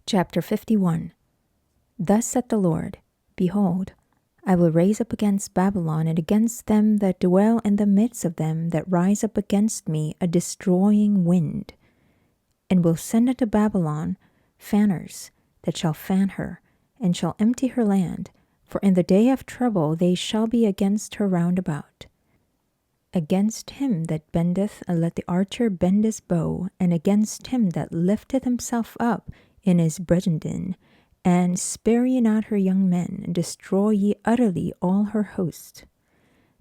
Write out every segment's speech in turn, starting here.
Chapter 51. Thus saith the Lord, Behold, I will raise up against Babylon and against them that dwell in the midst of them that rise up against me a destroying wind, and will send unto Babylon fanners that shall fan her, and shall empty her land, for in the day of trouble they shall be against her round about. Against him that bendeth, let the archer bend his bow, and against him that lifteth himself up in his bredenden, and spare ye not her young men, and destroy ye utterly all her host.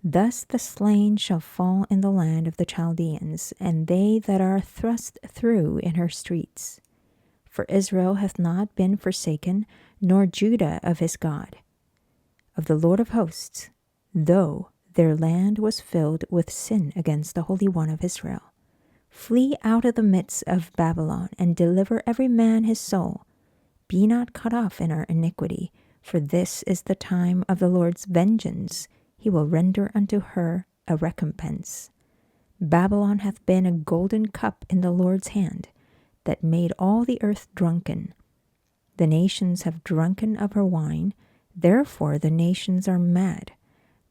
Thus the slain shall fall in the land of the Chaldeans, and they that are thrust through in her streets. For Israel hath not been forsaken, nor Judah of his God, of the Lord of hosts, though their land was filled with sin against the Holy One of Israel. Flee out of the midst of Babylon, and deliver every man his soul. Be not cut off in our iniquity, for this is the time of the Lord's vengeance. He will render unto her a recompense. Babylon hath been a golden cup in the Lord's hand, that made all the earth drunken. The nations have drunken of her wine, therefore the nations are mad.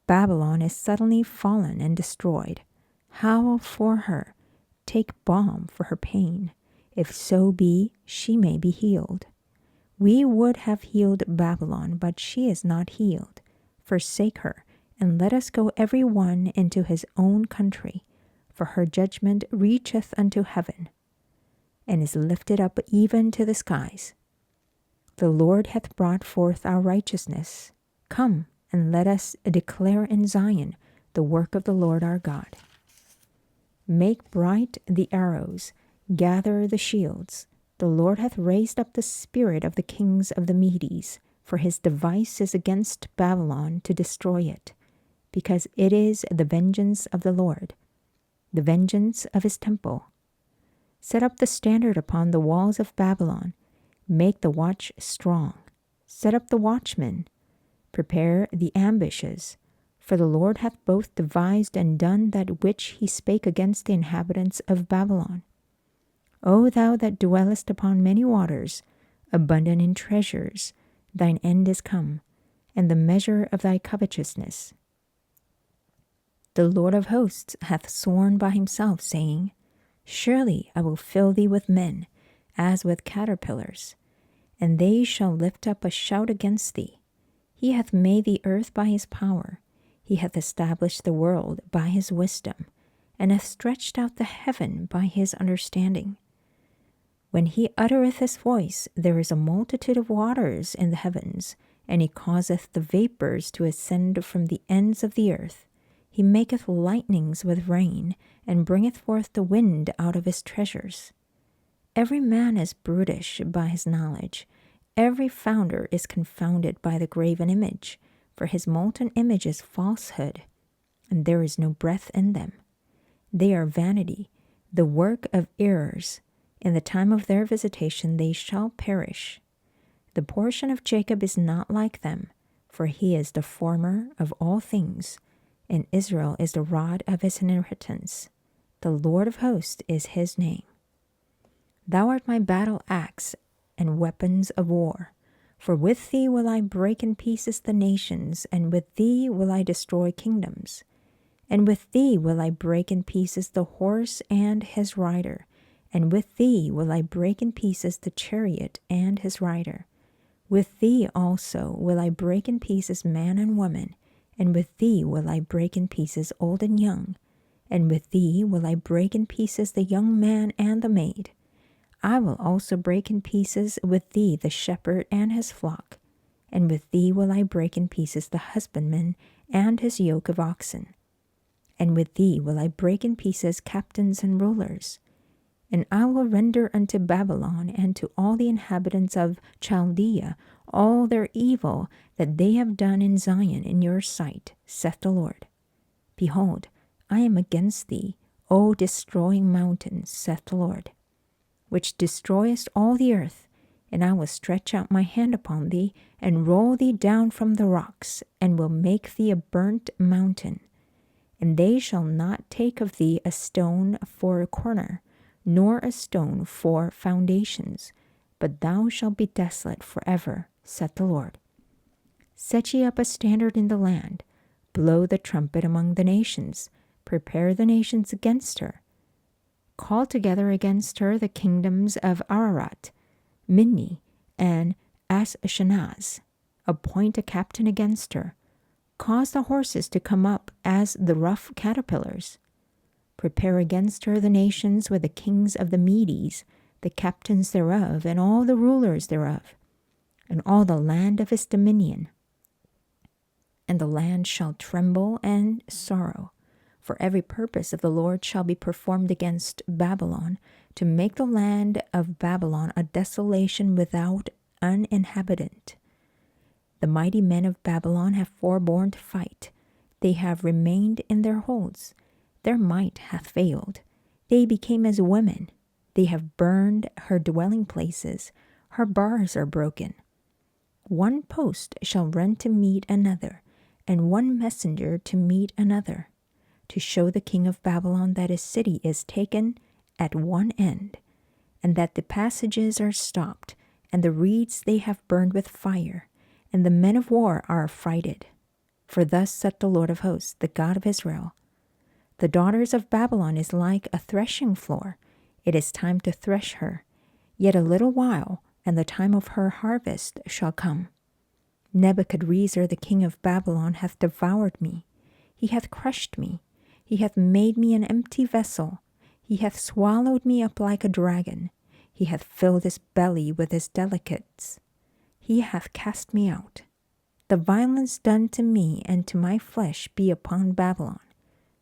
Babylon is suddenly fallen and destroyed. Howl for her, take balm for her pain, if so be she may be healed. We would have healed Babylon, but she is not healed. Forsake her, and let us go every one into his own country, for her judgment reacheth unto heaven, and is lifted up even to the skies. The Lord hath brought forth our righteousness. Come, and let us declare in Zion the work of the Lord our God. Make bright the arrows, gather the shields. The Lord hath raised up the spirit of the kings of the Medes, for his device is against Babylon to destroy it, because it is the vengeance of the Lord, the vengeance of his temple. Set up the standard upon the walls of Babylon, make the watch strong. Set up the watchmen, prepare the ambushes, for the Lord hath both devised and done that which he spake against the inhabitants of Babylon. O thou that dwellest upon many waters, abundant in treasures, thine end is come, and the measure of thy covetousness. The Lord of hosts hath sworn by himself, saying, Surely I will fill thee with men, as with caterpillars, and they shall lift up a shout against thee. He hath made the earth by his power. He hath established the world by his wisdom, and hath stretched out the heaven by his understanding. When he uttereth his voice, there is a multitude of waters in the heavens, and he causeth the vapors to ascend from the ends of the earth. He maketh lightnings with rain, and bringeth forth the wind out of his treasures. Every man is brutish by his knowledge. Every founder is confounded by the graven image, for his molten image is falsehood, and there is no breath in them. They are vanity, the work of errors. In the time of their visitation they shall perish. The portion of Jacob is not like them, for he is the former of all things, and Israel is the rod of his inheritance. The Lord of hosts is his name. Thou art my battle axe and weapons of war. For with thee will I break in pieces the nations, and with thee will I destroy kingdoms. And with thee will I break in pieces the horse and his rider, and with thee will I break in pieces the chariot and his rider. With thee also will I break in pieces man and woman, and with thee will I break in pieces old and young, and with thee will I break in pieces the young man and the maid. I will also break in pieces with thee the shepherd and his flock, and with thee will I break in pieces the husbandman and his yoke of oxen. And with thee will I break in pieces captains and rulers. And I will render unto Babylon and to all the inhabitants of Chaldea all their evil that they have done in Zion in your sight, saith the Lord. Behold, I am against thee, O destroying mountain, saith the Lord, which destroyest all the earth, and I will stretch out my hand upon thee, and roll thee down from the rocks, and will make thee a burnt mountain. And they shall not take of thee a stone for a corner, nor a stone for foundations, but thou shalt be desolate forever, saith the Lord. Set ye up a standard in the land, blow the trumpet among the nations, prepare the nations against her. Call together against her the kingdoms of Ararat, Minni, and Ashkenaz. Appoint a captain against her. Cause the horses to come up as the rough caterpillars. Prepare against her the nations with the kings of the Medes, the captains thereof, and all the rulers thereof, and all the land of his dominion. And the land shall tremble and sorrow, for every purpose of the Lord shall be performed against Babylon, to make the land of Babylon a desolation without an inhabitant. The mighty men of Babylon have forborne to fight. They have remained in their holds. Their might hath failed. They became as women. They have burned her dwelling places. Her bars are broken. One post shall run to meet another, and one messenger to meet another, to show the king of Babylon that his city is taken at one end, and that the passages are stopped, and the reeds they have burned with fire, and the men of war are affrighted. For thus saith the Lord of hosts, the God of Israel, the daughters of Babylon is like a threshing floor. It is time to thresh her. Yet a little while, and the time of her harvest shall come. Nebuchadrezzar the king of Babylon hath devoured me. He hath crushed me. He hath made me an empty vessel. He hath swallowed me up like a dragon. He hath filled his belly with his delicates. He hath cast me out. The violence done to me and to my flesh be upon Babylon,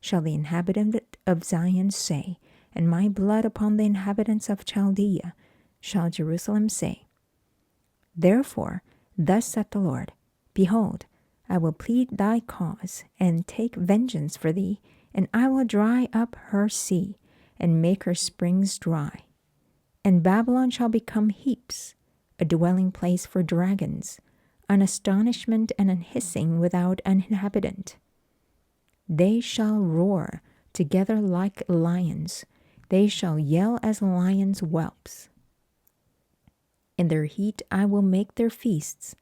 shall the inhabitant of Zion say, and my blood upon the inhabitants of Chaldea, shall Jerusalem say. Therefore, thus saith the Lord, Behold, I will plead thy cause, and take vengeance for thee, and I will dry up her sea, and make her springs dry. And Babylon shall become heaps, a dwelling place for dragons, an astonishment and an hissing without an inhabitant. They shall roar together like lions. They shall yell as lions' whelps. In their heat I will make their feasts,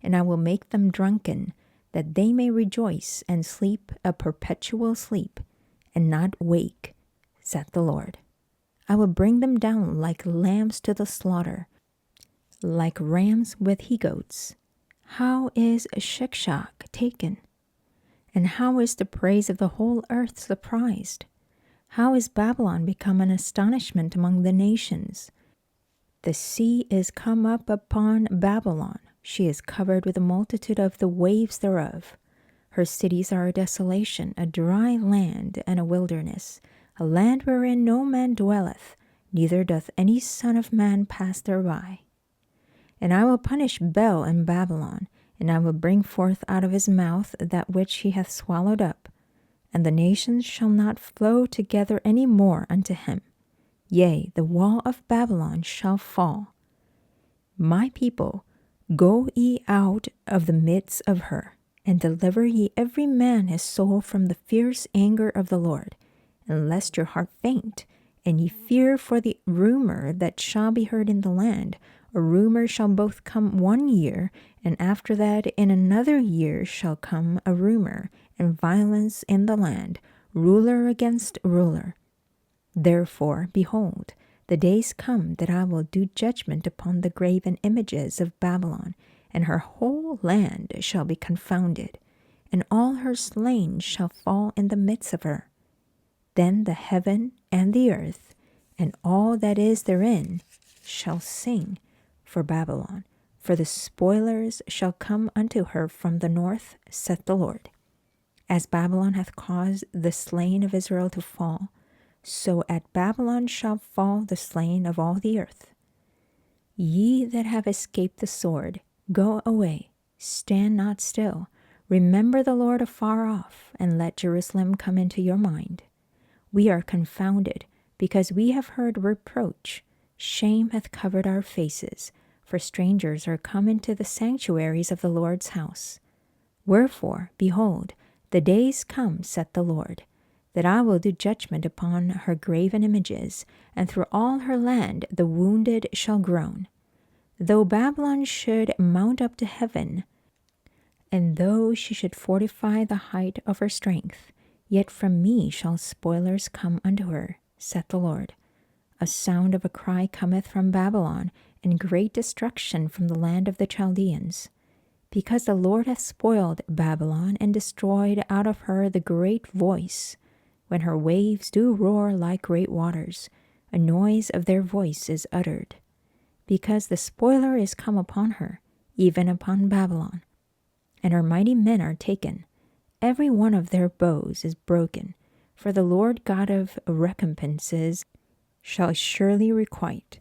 and I will make them drunken, that they may rejoice and sleep a perpetual sleep, and not wake, saith the Lord. I will bring them down like lambs to the slaughter, like rams with he-goats. How is Shishak taken? And how is the praise of the whole earth surprised? How is Babylon become an astonishment among the nations? The sea is come up upon Babylon. She is covered with a multitude of the waves thereof. Her cities are a desolation, a dry land and a wilderness, a land wherein no man dwelleth, neither doth any son of man pass thereby. And I will punish Bel in Babylon, and I will bring forth out of his mouth that which he hath swallowed up, and the nations shall not flow together any more unto him. Yea, the wall of Babylon shall fall. My people, go ye out of the midst of her, and deliver ye every man his soul from the fierce anger of the Lord, and lest your heart faint, and ye fear for the rumor that shall be heard in the land. A rumor shall both come 1 year, and after that in another year shall come a rumor, and violence in the land, ruler against ruler. Therefore, behold, the days come that I will do judgment upon the graven images of Babylon, and her whole land shall be confounded, and all her slain shall fall in the midst of her. Then the heaven and the earth, and all that is therein, shall sing for Babylon, for the spoilers shall come unto her from the north, saith the Lord. As Babylon hath caused the slain of Israel to fall, so at Babylon shall fall the slain of all the earth. Ye that have escaped the sword, go away, stand not still. Remember the Lord afar off, and let Jerusalem come into your mind. We are confounded, because we have heard reproach. Shame hath covered our faces, for strangers are come into the sanctuaries of the Lord's house. Wherefore, behold, the days come, saith the Lord, that I will do judgment upon her graven images, and through all her land the wounded shall groan. Though Babylon should mount up to heaven, and though she should fortify the height of her strength, yet from me shall spoilers come unto her, saith the Lord. A sound of a cry cometh from Babylon, and great destruction from the land of the Chaldeans. Because the Lord hath spoiled Babylon, and destroyed out of her the great voice. When her waves do roar like great waters, a noise of their voice is uttered. Because the spoiler is come upon her, even upon Babylon, and her mighty men are taken. Every one of their bows is broken, for the Lord God of recompenses shall surely requite.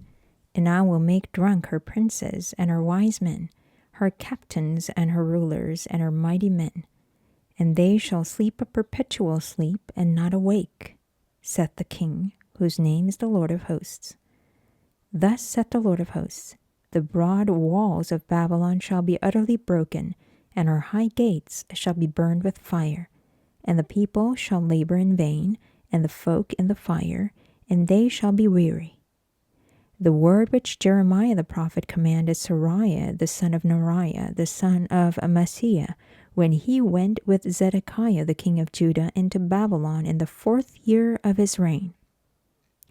And I will make drunk her princes and her wise men, her captains and her rulers and her mighty men. And they shall sleep a perpetual sleep and not awake, saith the King, whose name is the Lord of hosts. Thus saith the Lord of hosts, the broad walls of Babylon shall be utterly broken, and her high gates shall be burned with fire. And the people shall labor in vain, and the folk in the fire, and they shall be weary. The word which Jeremiah the prophet commanded Seraiah the son of Neriah, the son of Amasaiah, when he went with Zedekiah the king of Judah into Babylon in the 4th year of his reign.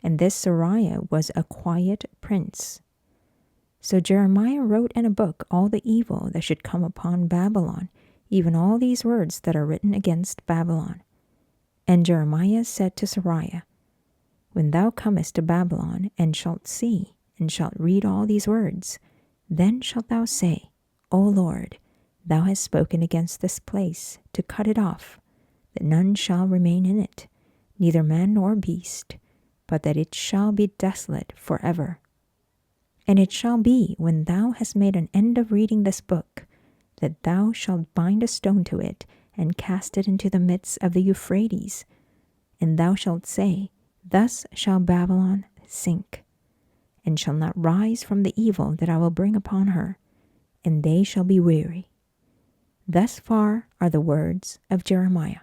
And this Seraiah was a quiet prince. So Jeremiah wrote in a book all the evil that should come upon Babylon, even all these words that are written against Babylon. And Jeremiah said to Seraiah, When thou comest to Babylon, and shalt see, and shalt read all these words, then shalt thou say, O Lord, thou hast spoken against this place, to cut it off, that none shall remain in it, neither man nor beast, but that it shall be desolate forever. And it shall be, when thou hast made an end of reading this book, that thou shalt bind a stone to it, and cast it into the midst of the Euphrates. And thou shalt say, Thus shall Babylon sink, and shall not rise from the evil that I will bring upon her, and they shall be weary. Thus far are the words of Jeremiah.